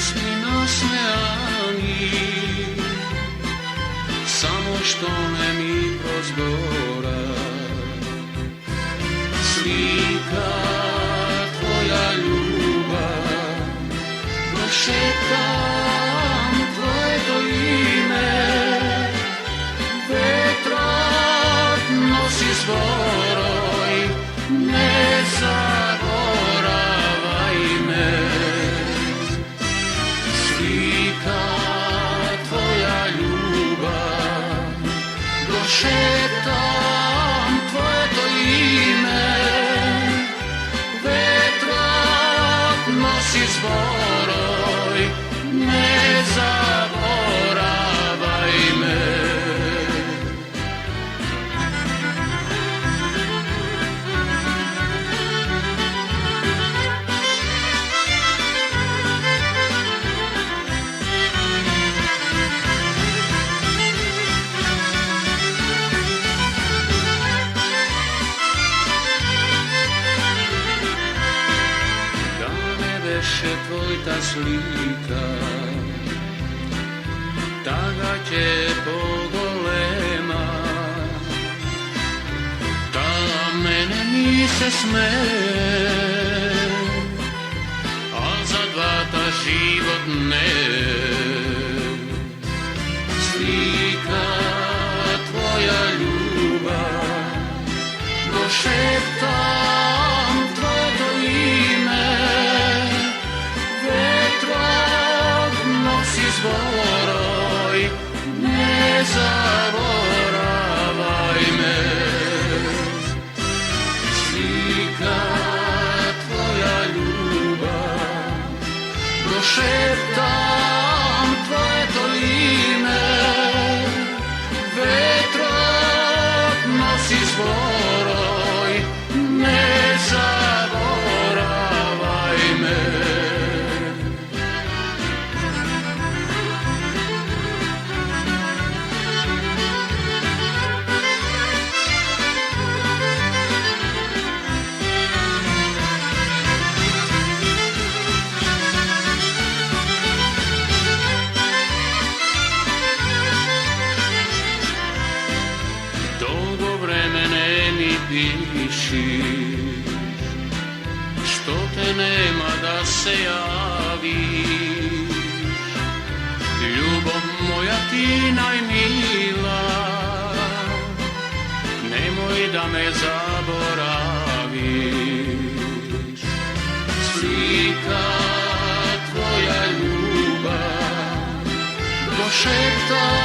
svi nasmejani, samo što ne mi prozgora. Slika tvoja ljubav, prošetam tvoje to ime, vetrak nosi zboroj, ne zaboravaj me. Slika tvoja ljubav, prošetam tvoje to ime, vetrak nosi zboroj, ne zaboravaj me. Beše tvoj ta slika, taga će pogolema, da mene mi se smeje, a za dva ta život ne. Slika tvoja ljubav, prošetam tvoje to ime, nosi zboroj, ne zaboravaj me. Slika tvoja ljubav, prošetam tvoje to ime, vetrak nosi zboroj, ne zaboravaj me. Pišiš, što te nema da se javiš, ljubav moja ti najmila, nemoj da me zaboraviš. Slika tvoja ljubav, prošetam